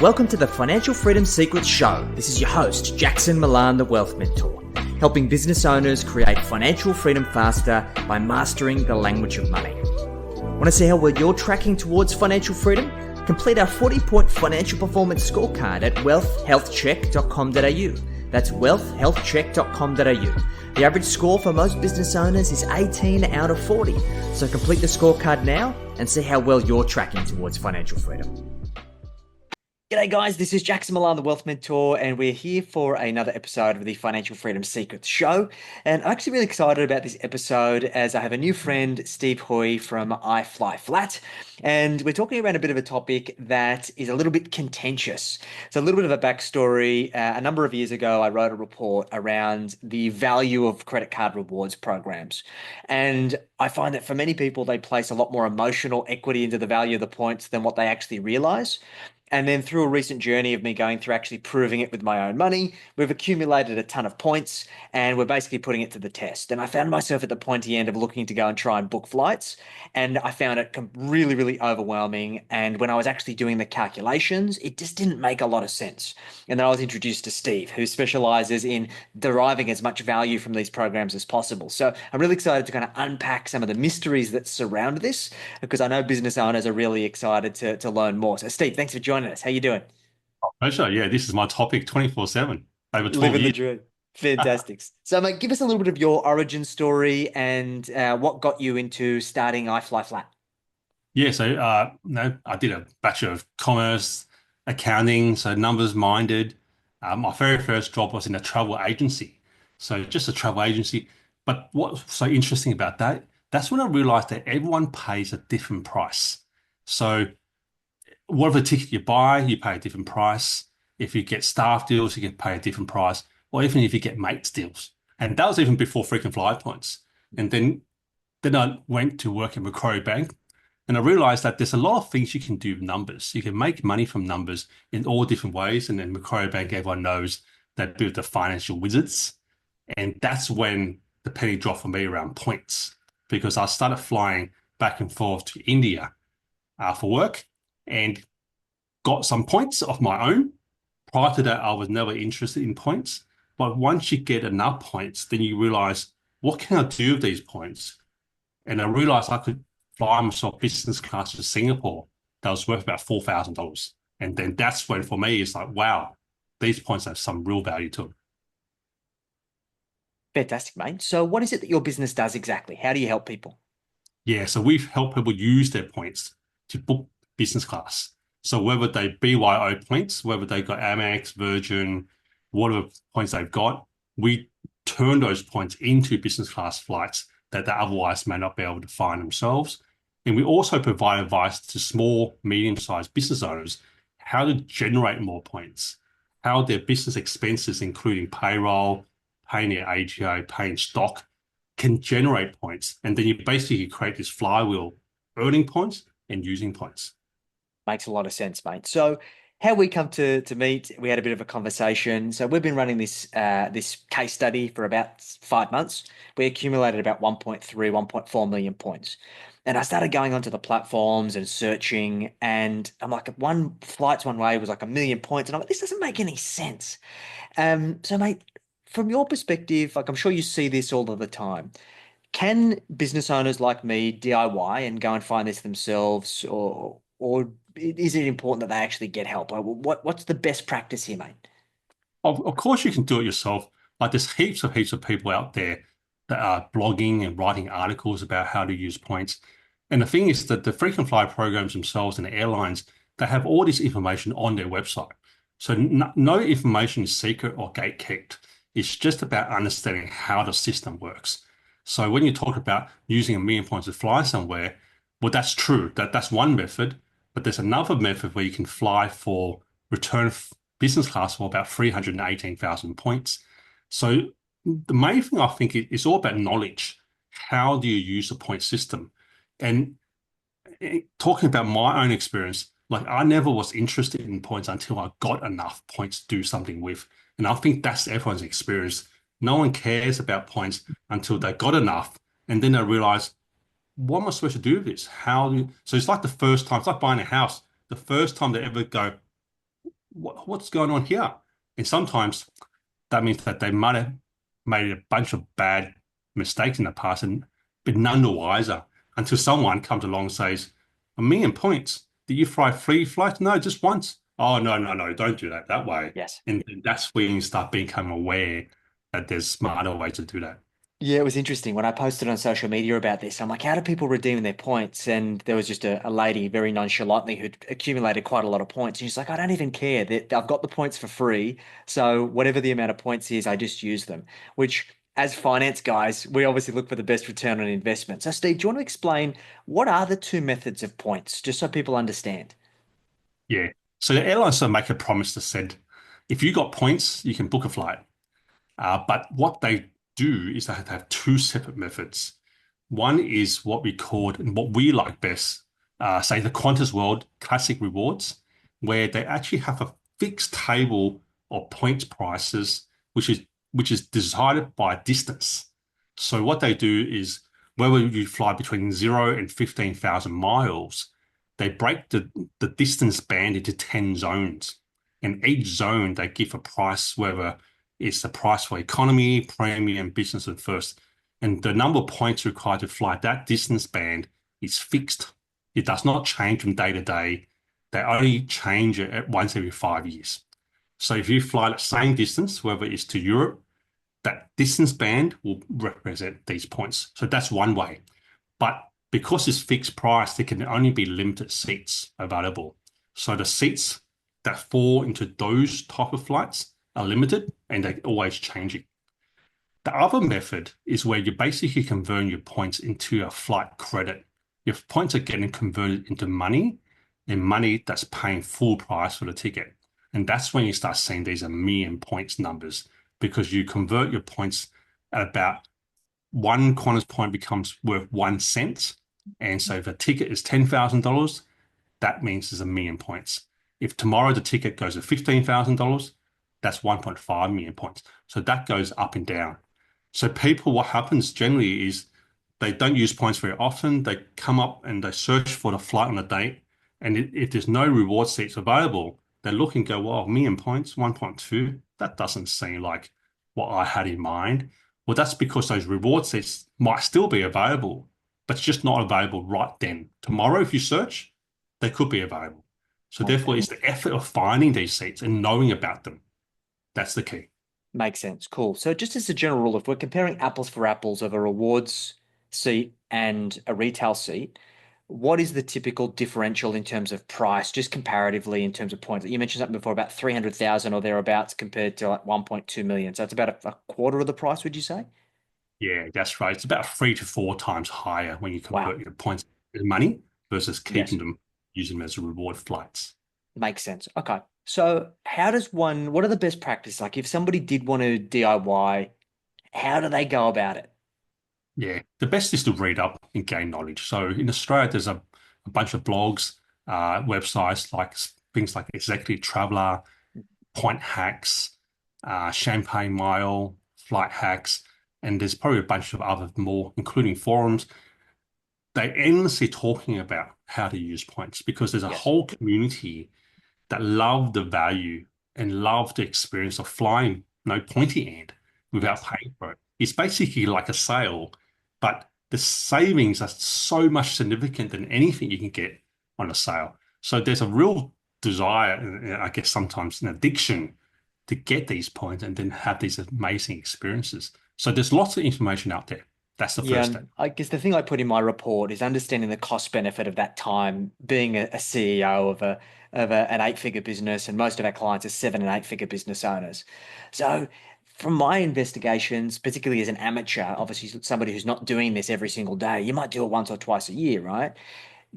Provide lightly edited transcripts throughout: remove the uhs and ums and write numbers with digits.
Welcome to the Financial Freedom Secrets Show. This is your host, Jackson Millan, the Wealth Mentor, helping business owners create financial freedom faster by mastering the language of money. Want to see how well you're tracking towards financial freedom? Complete our 40-point financial performance scorecard at wealthhealthcheck.com.au. That's wealthhealthcheck.com.au. The average score for most business owners is 18 out of 40. So complete the scorecard now and see how well you're tracking towards financial freedom. G'day guys, this is Jackson Millan, the Wealth Mentor, and we're here for another episode of the Financial Freedom Secrets Show. And I'm actually really excited about this episode as I have a new friend, Steve Hui from iFLYflat, and we're talking about a bit of a topic that is a little bit contentious. So a little bit of a backstory. A number of years ago, I wrote a report around the value of credit card rewards programs. And I find that for many people, they place a lot more emotional equity into the value of the points than what they actually realize. And then through a recent journey of me going through actually proving it with my own money, we've accumulated a ton of points and we're basically putting it to the test. And I found myself at the pointy end of looking to go and try and book flights. And I found it really, really overwhelming. And when I was actually doing the calculations, it just didn't make a lot of sense. And then I was introduced to Steve, who specializes in deriving as much value from these programs as possible. So I'm really excited to kind of unpack some of the mysteries that surround this, because I know business owners are really excited to learn more. So Steve, thanks for joining us. How you doing? Pleasure. Yeah, this is my topic 24/7, over 12 Living the years. dream. Fantastic. So, mate, give us a little bit of your origin story and what got you into starting iFLYflat. Yeah, so I did a Bachelor of Commerce, accounting, so numbers minded. My very first job was in a travel agency. So just a travel agency. But what's so interesting about that, that's when I realized that everyone pays a different price. So whatever ticket you buy, you pay a different price. If you get staff deals, you can pay a different price, or even if you get mates deals. And that was even before frequent flyer points. And then I went to work at Macquarie Bank, and I realized that there's a lot of things you can do with numbers. You can make money from numbers in all different ways. And then Macquarie Bank, everyone knows that built the financial wizards. And that's when the penny dropped for me around points, because I started flying back and forth to India for work and got some points of my own. Prior to that, I was never interested in points. But once you get enough points, then you realize, what can I do with these points? And I realized I could fly myself business class to Singapore that was worth about $4,000. And then that's when, for me, it's like, wow, these points have some real value to them. Fantastic, mate. So what is it that your business does exactly? How do you help people? Yeah, so we've helped people use their points to book business class. So whether they BYO points, whether they got Amex, Virgin, whatever points they've got, we turn those points into business class flights that they otherwise may not be able to find themselves. And we also provide advice to small, medium-sized business owners how to generate more points, how their business expenses, including payroll, paying their AGO, paying stock, can generate points. And then you basically create this flywheel, earning points and using points. Makes a lot of sense, mate. So how we come to meet, we had a bit of a conversation. So we've been running this case study for about 5 months. We accumulated about 1.3, 1.4 million points. And I started going onto the platforms and searching, and I'm like, flights one way was like 1 million points. And I'm like, this doesn't make any sense. So mate, from your perspective, like I'm sure you see this all of the time. Can business owners like me DIY and go and find this themselves, or is it important that they actually get help? Like, what's the best practice here, mate? Of course, you can do it yourself. Like there's heaps of people out there that are blogging and writing articles about how to use points. And the thing is that the frequent flyer programs themselves and the airlines, they have all this information on their website. So no information is secret or gatekept. It's just about understanding how the system works. So when you talk about using 1 million points to fly somewhere, well, that's true. That's one method. But there's another method where you can fly for return business class for about 318,000 points. So the main thing I think is all about knowledge. How do you use the point system? And talking about my own experience, like I never was interested in points until I got enough points to do something with. And I think that's everyone's experience. No one cares about points until they got enough. And then they realize, what am I supposed to do with this? So it's like the first time, it's like buying a house. The first time they ever go, what's going on here? And sometimes that means that they might have made a bunch of bad mistakes in the past and been none the wiser until someone comes along and says, 1,000,000 points. Did you fly free flights? No, just once. Oh, no, no, no, don't do that way. Yes. And that's when you start becoming aware that there's smarter ways to do that. Yeah, it was interesting when I posted on social media about this. I'm like, how do people redeem their points? And there was just a lady very nonchalantly who'd accumulated quite a lot of points. And she's like, I don't even care that I've got the points for free. So whatever the amount of points is, I just use them, which as finance guys, we obviously look for the best return on investment. So Steve, do you want to explain what are the two methods of points, just so people understand? Yeah. So the airlines will make a promise that said, if you got points, you can book a flight. But what they do is they have two separate methods. One is what we called and what we like best, say the Qantas World Classic Rewards, where they actually have a fixed table of points prices, which is decided by distance. So what they do is whether you fly between 0 and 15,000 miles, they break the distance band into 10 zones. And each zone they give a price, whether it's the price for economy, premium, business, and first. And the number of points required to fly that distance band is fixed. It does not change from day to day. They only change it at once every 5 years. So if you fly the same distance, whether it's to Europe, that distance band will represent these points. So that's one way. But because it's fixed price, there can only be limited seats available. So the seats that fall into those type of flights are limited and they're always changing. The other method is where you basically convert your points into a flight credit. Your points are getting converted into money and money that's paying full price for the ticket. And that's when you start seeing these 1,000,000 points numbers because you convert your points at about one Qantas point becomes worth 1 cent. And so if a ticket is $10,000, that means there's 1,000,000 points. If tomorrow the ticket goes to $15,000, that's 1.5 million points. So that goes up and down. So people, what happens generally is they don't use points very often. They come up and they search for the flight on the date. And if there's no reward seats available, they look and go, well, 1,000,000 points, 1.2, that doesn't seem like what I had in mind. Well, that's because those reward seats might still be available, but it's just not available right then. Tomorrow, if you search, they could be available. So therefore, it's the effort of finding these seats and knowing about them. That's the key. Makes sense. Cool. So just as a general rule, if we're comparing apples for apples of a rewards seat and a retail seat, what is the typical differential in terms of price, just comparatively in terms of points? You mentioned something before about 300,000 or thereabouts compared to like 1.2 million. So it's about a quarter of the price, would you say? Yeah, that's right. It's about 3 to 4 times higher when you Wow. convert your points into money versus Yes. keeping them, using them as reward flights. Makes sense. Okay. So how does one, what are the best practices? Like if somebody did want to DIY, how do they go about it? Yeah, the best is to read up and gain knowledge. So in Australia, there's a bunch of blogs, websites like things like Executive Traveler, Point Hacks, Champagne Mile, Flight Hacks, and there's probably a bunch of other more, including forums. They're endlessly talking about how to use points because there's a Yes. whole community that love the value and love the experience of flying no pointy end without Yes. paying for it. It's basically like a sale, but the savings are so much significant than anything you can get on a sale. So there's a real desire, and I guess sometimes an addiction to get these points and then have these amazing experiences. So there's lots of information out there. That's the Yeah, first and step. I guess the thing I put in my report is understanding the cost benefit of that time. Being a CEO of an eight-figure business, and most of our clients are 7 and 8 figure business owners. So, from my investigations, particularly as an amateur, obviously somebody who's not doing this every single day, you might do it once or twice a year, right?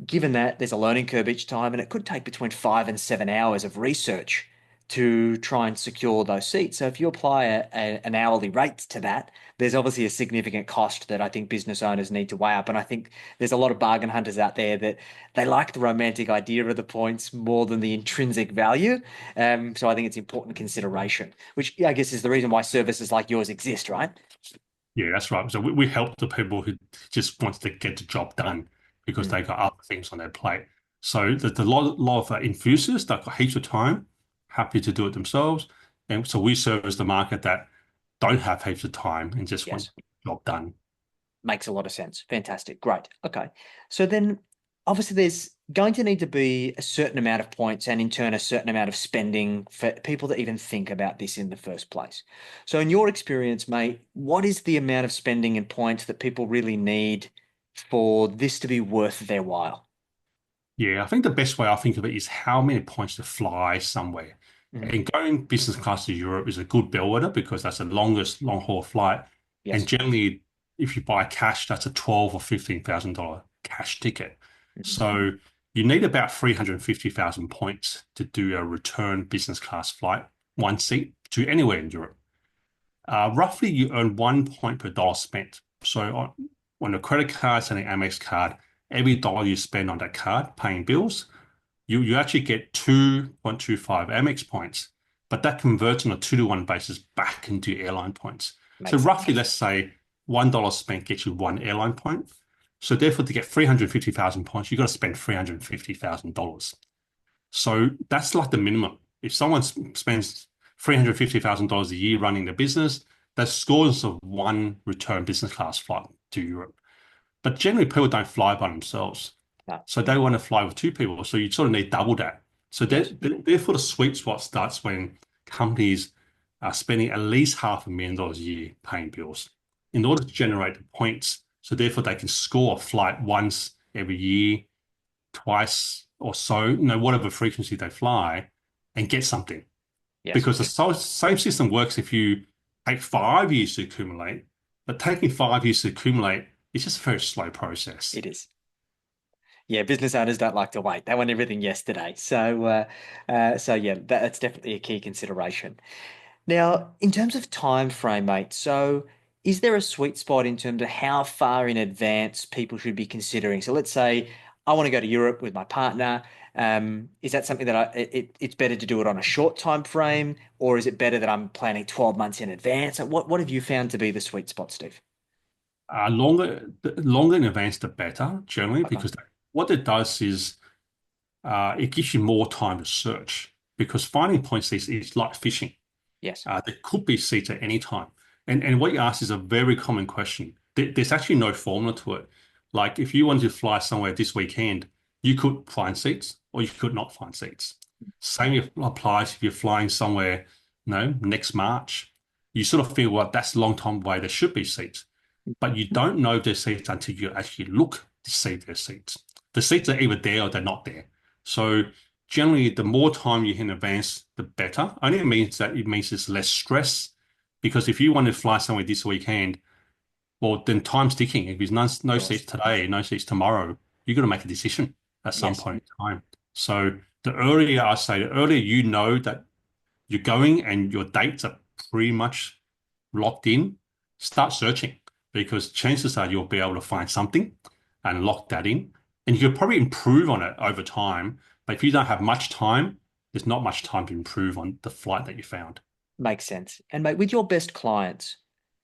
Given that there's a learning curve each time, and it could take between 5 and 7 hours of research to try and secure those seats. So if you apply an hourly rate to that, there's obviously a significant cost that I think business owners need to weigh up. And I think there's a lot of bargain hunters out there that they like the romantic idea of the points more than the intrinsic value. So I think it's important consideration, which yeah, I guess is the reason why services like yours exist, right? Yeah, that's right. So we help the people who just wanted to get the job done because Mm, they got other things on their plate. So there's a lot of enthusiasts that got heaps of time, happy to do it themselves. And so we service the market that don't have heaps of time and just want Yes. the job done. Makes a lot of sense. Fantastic. Great. Okay. So then obviously there's going to need to be a certain amount of points and in turn a certain amount of spending for people to even think about this in the first place. So in your experience, mate, what is the amount of spending and points that people really need for this to be worth their while? Yeah, I think the best way I think of it is how many points to fly somewhere. Mhm. And going business class to Europe is a good bellwether because that's the longest long haul flight. And Yes. generally, if you buy cash, that's a 12 or $15,000 cash ticket. Mhm. So you need about 350,000 points to do a return business class flight, one seat to anywhere in Europe. Roughly, you earn 1 point per dollar spent. So on a credit card and an Amex card, every dollar you spend on that card paying bills, you actually get 2.25 Amex points, but that converts on a 2-to-1 basis back into airline points. So Makes sense. roughly, let's say $1 spent gets you one airline point. So therefore, to get 350,000 points, you've got to spend $350,000. So that's like the minimum. If someone spends $350,000 a year running the business, that scores of one return business class flight to Europe. But generally, people don't fly by themselves. No. So they want to fly with two people. So you sort of need double that. So Yes. therefore, the sweet spot starts when companies are spending at least $500,000 a year paying bills in order to generate the points. So therefore, they can score a flight once every year, twice or so, whatever frequency they fly, and get something. Yes. Because the same system works if you take 5 years to accumulate, but taking 5 years to accumulate is just a very slow process. It is. Yeah, business owners don't like to wait. They want everything yesterday. So yeah, that's definitely a key consideration. Now, in terms of time frame, mate, so is there a sweet spot in terms of how far in advance people should be considering? So let's say I want to go to Europe with my partner. Is that something that it's better to do it on a short time frame, or is it better that I'm planning 12 months in advance? What have you found to be the sweet spot, Steve? The longer in advance, the better, generally, Okay. because what it does is it gives you more time to search. Because finding points is like fishing. Yes. There could be seats at any time. And what you asked is a very common question. There's actually no formula to it. Like if you wanted to fly somewhere this weekend, you could find seats or you could not find seats. Same applies if you're flying somewhere, next March. You sort of feel, well, that's a long time away. There should be seats. But you don't know there's seats until you actually look to see their seats. The seats are either there or they're not there. So generally, the more time you in advance, the better. Only it means it's less stress. Because if you want to fly somewhere this weekend, well, then time's ticking. If there's Of no seats course. today, no seats tomorrow, you've got to make a decision at some Yes. point in time. So the earlier you know that you're going and your dates are pretty much locked in, start searching because chances are you'll be able to find something and lock that in. And you could probably improve on it over time. But if you don't have much time, there's not much time to improve on the flight that you found. Makes sense. And mate, with your best clients,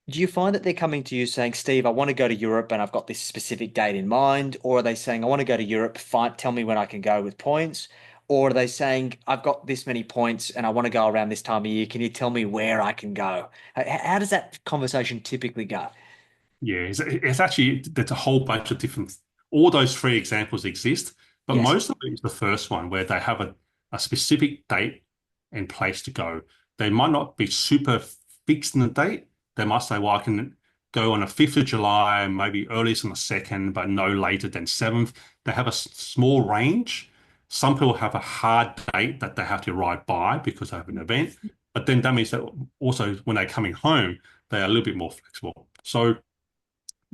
do you find that they're coming to you saying, Steve, I want to go to Europe and I've got this specific date in mind? Or are they saying, I want to go to Europe, fine, tell me when I can go with points? Or are they saying, I've got this many points and I want to go around this time of year. Can you tell me where I can go? How does that conversation typically go? Yeah, it's actually, there's a whole bunch of different, all those three examples exist, but Yes. most of it is the first one where they have a specific date and place to go. They might not be super fixed in the date. They might say, well, I can go on the 5th of July, maybe earliest on the 2nd, but no later than 7th. They have a small range. Some people have a hard date that they have to arrive by because they have an event. But then that means that also when they're coming home, they're a little bit more flexible. So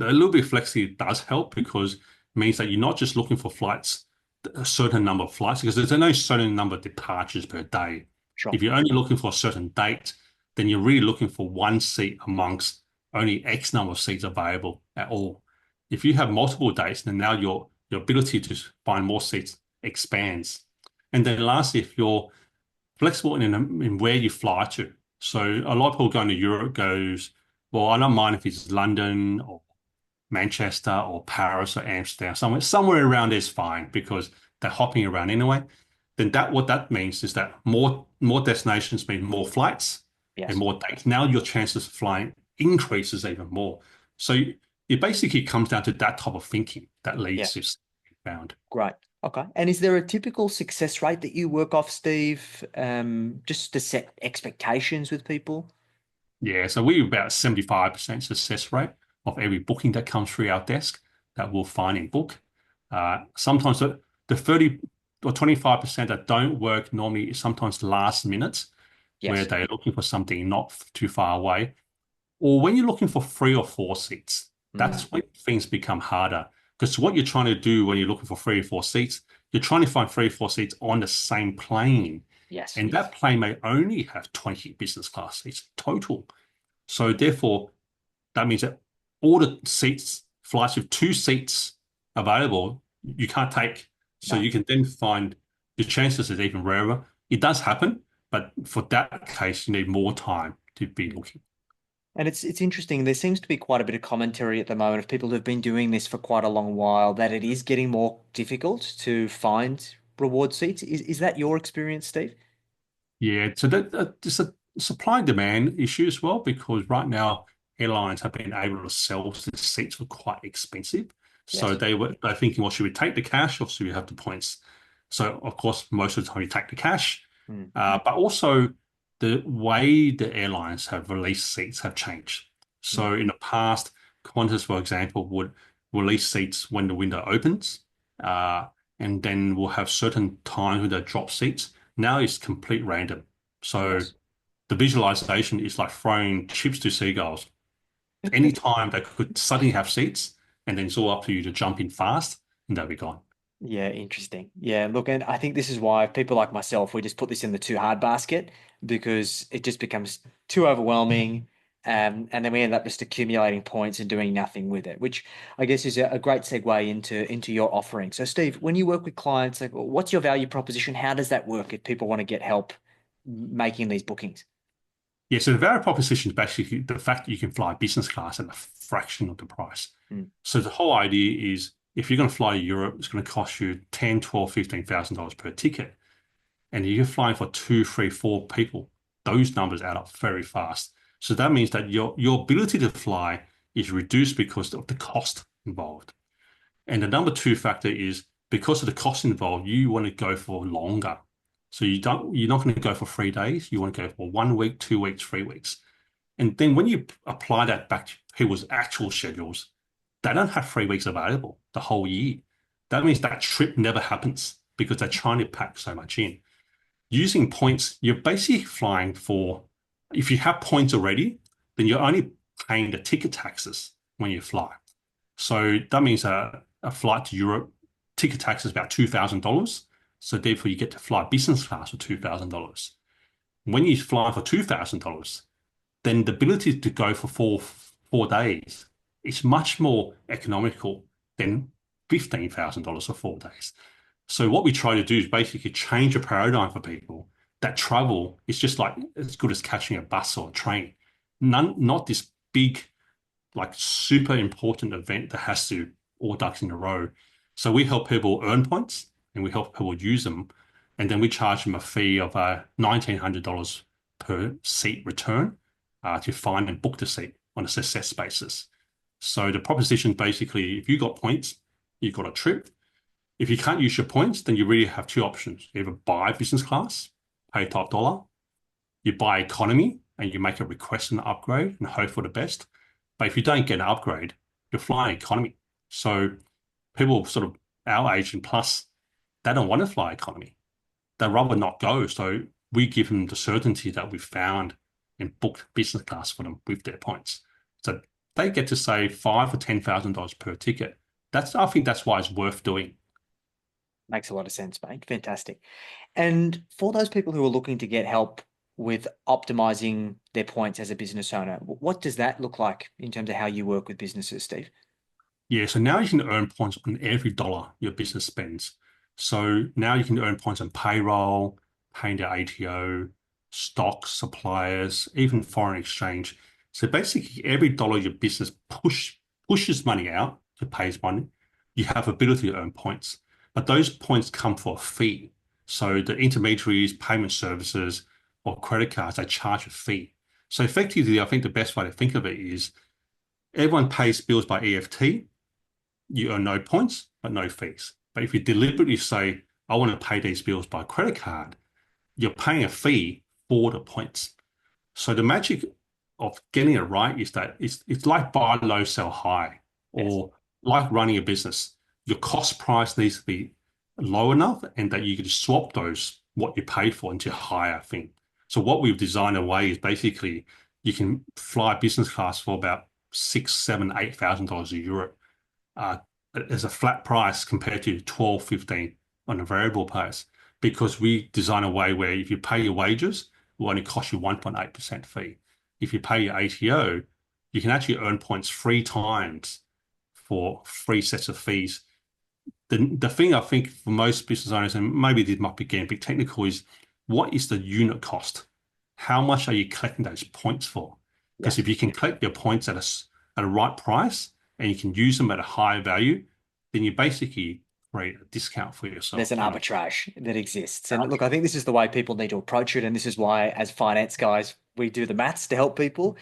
a little bit of flexi does help because it means that you're not just looking for flights, a certain number of flights, because there's no certain number of departures per day. Sure. If you're only looking for a certain date, then you're really looking for one seat amongst only X number of seats available at all. If you have multiple dates, then now your ability to find more seats expands. And then lastly, if you're flexible in where you fly to. So a lot of people going to Europe goes, well, I don't mind if it's London or Manchester or Paris or Amsterdam, somewhere around there is fine because they're hopping around anyway. then what that means is that more destinations mean more flights and Yes. more dates. Now your chances of flying increases even more. So it basically comes down to that type of thinking that Yeah. leads to found. Great. Okay. And is there a typical success rate that you work off, Steve? Just to set expectations with people? Yeah, so we have about 75% success rate of every booking that comes through our desk that we'll find in book. Sometimes the 30 or 25% that don't work normally is sometimes last minute, where Yes. they're looking for something not too far away. Or when you're looking for 3 or 4 seats, Mm. that's when things become harder. Because what you're trying to do when you're looking for 3 or 4 seats, you're trying to find 3 or 4 seats on the same plane. Yes. And that plane may only have 20 business class seats total. So therefore, that means that all the seats, flights with 2 seats available, you can't take. So No. you can then find the chances is even rarer. It does happen, but for that case, you need more time to be looking. And it's interesting. There seems to be quite a bit of commentary at the moment of people who've been doing this for quite a long while that it is getting more difficult to find reward seats. Is that your experience, Steve? Yeah, so it's a supply and demand issue as well because right now airlines have been able to sell the seats for quite expensive. So Yes. they're thinking, well, should we take the cash or should we have the points? So of course, most of the time you take the cash, Mm. but also the way the airlines have released seats have changed. Mm. So in the past, Qantas, for example, would release seats when the window opens, uh, and then we'll have certain times when they drop seats. Now it's complete random. So Yes. the visualization is like throwing chips to seagulls. Anytime they could suddenly have seats, and then it's all up to you to jump in fast, and they'll be gone. Yeah, interesting. Yeah, look, and I think this is why people like myself, we just put this in the too hard basket because it just becomes too overwhelming. And then we end up just accumulating points and doing nothing with it, which I guess is a great segue into your offering. So, Steve, when you work with clients, like, what's your value proposition? How does that work if people want to get help making these bookings? Yeah, so the value proposition is basically the fact that you can fly business class at a fraction of the price. Mm. So the whole idea is if you're going to fly to Europe, it's going to cost you 10, 12, $15,000 per ticket. And if you're flying for 2, 3, 4 people, those numbers add up very fast. So that means that your ability to fly is reduced because of the cost involved. And the number two factor is because of the cost involved, you want to go for longer. So you're not going to go for 3 days. You want to go for 1 week, 2 weeks, 3 weeks. And then when you apply that back to people's actual schedules, they don't have 3 weeks available the whole year. That means that trip never happens because they're trying to pack so much in. Using points, you're basically flying for, if you have points already, then you're only paying the ticket taxes when you fly. So that means a flight to Europe, ticket tax is about $2,000. So therefore you get to fly business class for $2,000. When you fly for $2,000, then the ability to go for four days is much more economical than $15,000 for 4 days. So what we try to do is basically change a paradigm for people that travel is just like as good as catching a bus or a train. Not this big, like super important event that has to all ducks in a row. So we help people earn points and we help people use them. And then we charge them a fee of $1,900 per seat return to find and book the seat on a success basis. So the proposition basically, if you got points, you've got a trip. If you can't use your points, then you really have two options. You either buy business class, pay top dollar, you buy economy and you make a request and upgrade and hope for the best. But if you don't get an upgrade, you're flying economy. So people sort of our age and plus, they don't want to fly economy. They'd rather not go. So we give them the certainty that we found and booked business class for them with their points. So they get to save $5,000 or $10,000 per ticket. I think that's why it's worth doing. Makes a lot of sense, mate. Fantastic. And for those people who are looking to get help with optimizing their points as a business owner, what does that look like in terms of how you work with businesses, Steve? Yeah, so now you can earn points on every dollar your business spends. So now you can earn points on payroll, paying the ATO, stocks, suppliers, even foreign exchange. So basically, every dollar your business pushes money out to pays money, you have ability to earn points. But those points come for a fee. So the intermediaries, payment services, or credit cards, they charge a fee. So effectively, I think the best way to think of it is everyone pays bills by EFT. You earn no points, but no fees. But if you deliberately say, I want to pay these bills by credit card, you're paying a fee for the points. So the magic of getting it right is that it's like buy low, sell high, Yes. or like running a business. Your cost price needs to be low enough and that you can swap those what you paid for into a higher thing. So what we've designed a way is basically you can fly business class for about six, seven, $8,000 a Europe uh, as a flat price compared to 12, 15 on a variable price because we design a way where if you pay your wages, it will only cost you 1.8% fee. If you pay your ATO, you can actually earn points 3 times for 3 sets of fees. The thing I think for most business owners, and maybe this might be getting a bit technical, is what is the unit cost? How much are you collecting those points for? Yeah. Because if you can collect your points at a right price and you can use them at a higher value, then you basically create a discount for yourself. There's an arbitrage that exists. And look, I think this is the way people need to approach it. And this is why, as finance guys, we do the maths to help people.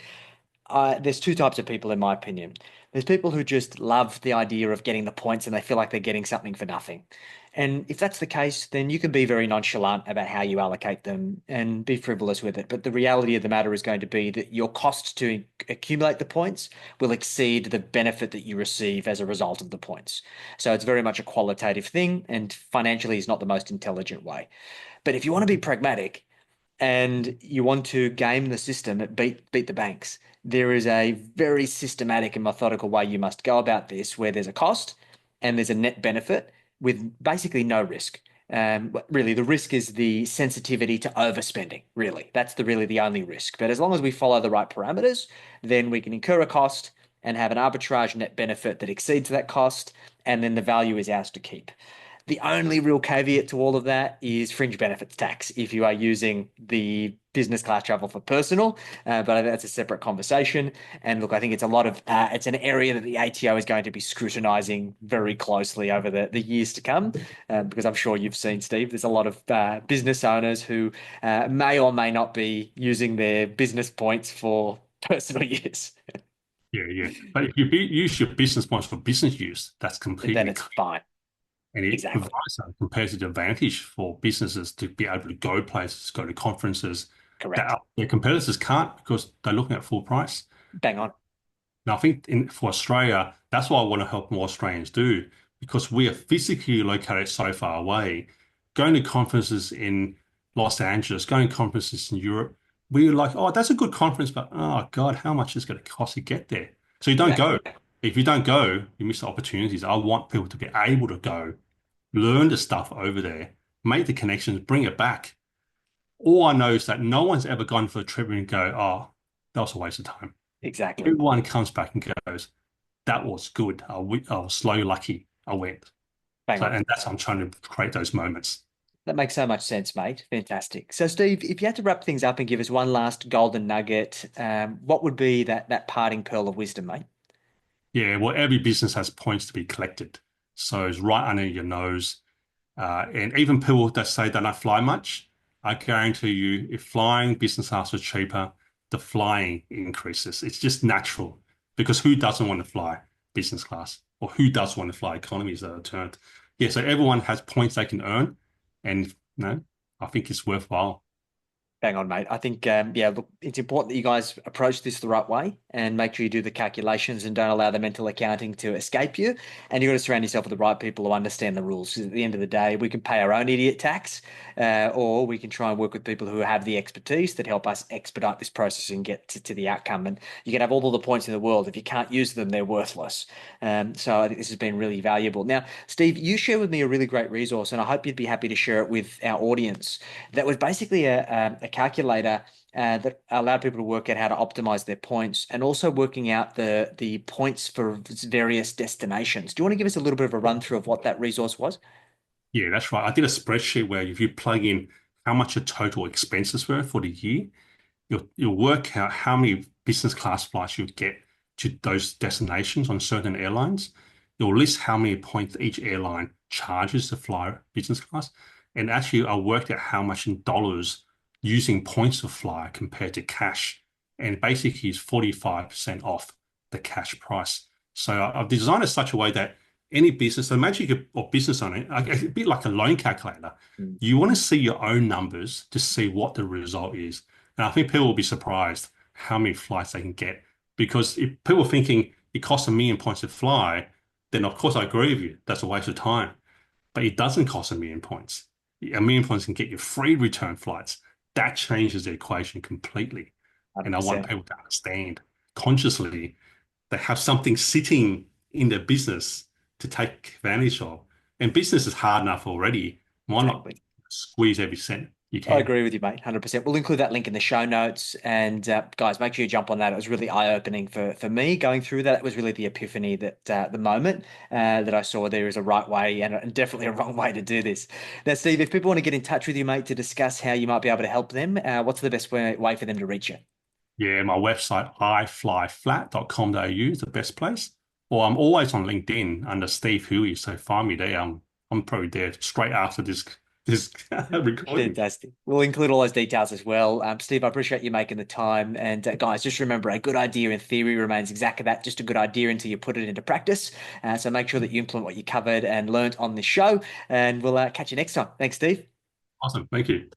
There's two types of people, in my opinion. There's people who just love the idea of getting the points and they feel like they're getting something for nothing. And if that's the case, then you can be very nonchalant about how you allocate them and be frivolous with it. But the reality of the matter is going to be that your cost to accumulate the points will exceed the benefit that you receive as a result of the points. So it's very much a qualitative thing, and financially is not the most intelligent way. But if you want to be pragmatic, and you want to game the system, beat the banks, there is a very systematic and methodical way you must go about this, where there's a cost and there's a net benefit with basically no risk. Really, the risk is the sensitivity to overspending. Really, that's really the only risk. But as long as we follow the right parameters, then we can incur a cost and have an arbitrage net benefit that exceeds that cost, and then the value is ours to keep. The only real caveat to all of that is fringe benefits tax if you are using the business class travel for personal, but I think that's a separate conversation. And look, I think it's it's an area that the ATO is going to be scrutinizing very closely over the years to come, because I'm sure you've seen, Steve, there's a lot of business owners who may or may not be using their business points for personal use. Yeah. But if you use your business points for business use, that's completely Then it's fine. And it Exactly. provides a competitive advantage for businesses to be able to go places, go to conferences Correct. that their competitors can't because they're looking at full price. Bang on. Now, I think for Australia, that's what I want to help more Australians do because we are physically located so far away. Going to conferences in Los Angeles, going to conferences in Europe, we're like, oh, that's a good conference, but oh God, how much is it going to cost to get there? So you don't go. If you don't go, you miss the opportunities. I want people to be able to go, learn the stuff over there, make the connections, bring it back. All I know is that no one's ever gone for a trip and go, oh, that was a waste of time. Exactly. Everyone comes back and goes, that was good. I was slow lucky. I went. And that's how I'm trying to create those moments. That makes so much sense, mate. Fantastic. So, Steve, if you had to wrap things up and give us one last golden nugget, what would be that parting pearl of wisdom, mate? Yeah, well, every business has points to be collected. So it's right under your nose. And even people that say they don't fly much, I guarantee you, if flying business class was cheaper, the flying increases. It's just natural because who doesn't want to fly business class or who does want to fly economy as a term? Yeah, so everyone has points they can earn. And I think it's worthwhile. Bang on, mate. I think, look, it's important that you guys approach this the right way and make sure you do the calculations and don't allow the mental accounting to escape you. And you've got to surround yourself with the right people who understand the rules. Because at the end of the day, we can pay our own idiot tax, or we can try and work with people who have the expertise that help us expedite this process and get to the outcome. And you can have all the points in the world. If you can't use them, they're worthless. So I think this has been really valuable. Now, Steve, you shared with me a really great resource, and I hope you'd be happy to share it with our audience. That was basically a calculator that allowed people to work out how to optimize their points and also working out the points for various destinations. Do you want to give us a little bit of a run through of what that resource was? Yeah, that's right. I did a spreadsheet where if you plug in how much your total expenses were for the year, you'll work out how many business class flights you get to those destinations on certain airlines. You'll list how many points each airline charges to fly business class. And actually, I worked out how much in dollars using points to fly compared to cash. And basically, it's 45% off the cash price. So I've designed it such a way that any business, so imagine you could, or business owner, a bit like a loan calculator, you want to see your own numbers to see what the result is. And I think people will be surprised how many flights they can get. Because if people are thinking it costs 1,000,000 points to fly, then of course I agree with you. That's a waste of time. But it doesn't cost 1,000,000 points. 1,000,000 points can get you free return flights. That changes the equation completely. And I want 100%. people to understand consciously they have something sitting in their business to take advantage of. And business is hard enough already. Why not Exactly. squeeze every cent you I can? agree with you, mate. 100%. We'll include that link in the show notes. And guys, make sure you jump on that. It was really eye-opening for me going through that. It was really the epiphany that the moment that I saw there is a right way and definitely a wrong way to do this. Now, Steve, if people want to get in touch with you, mate, to discuss how you might be able to help them, what's the best way for them to reach you? Yeah, my website, iFLYflat.com.au is the best place. Or I'm always on LinkedIn under Steve Hui, so find me there. I'm probably there straight after this recording. Fantastic. We'll include all those details as well. Steve, I appreciate you making the time. And guys, just remember, a good idea in theory remains exactly that, just a good idea until you put it into practice. So make sure that you implement what you covered and learnt on this show. And we'll catch you next time. Thanks, Steve. Awesome. Thank you.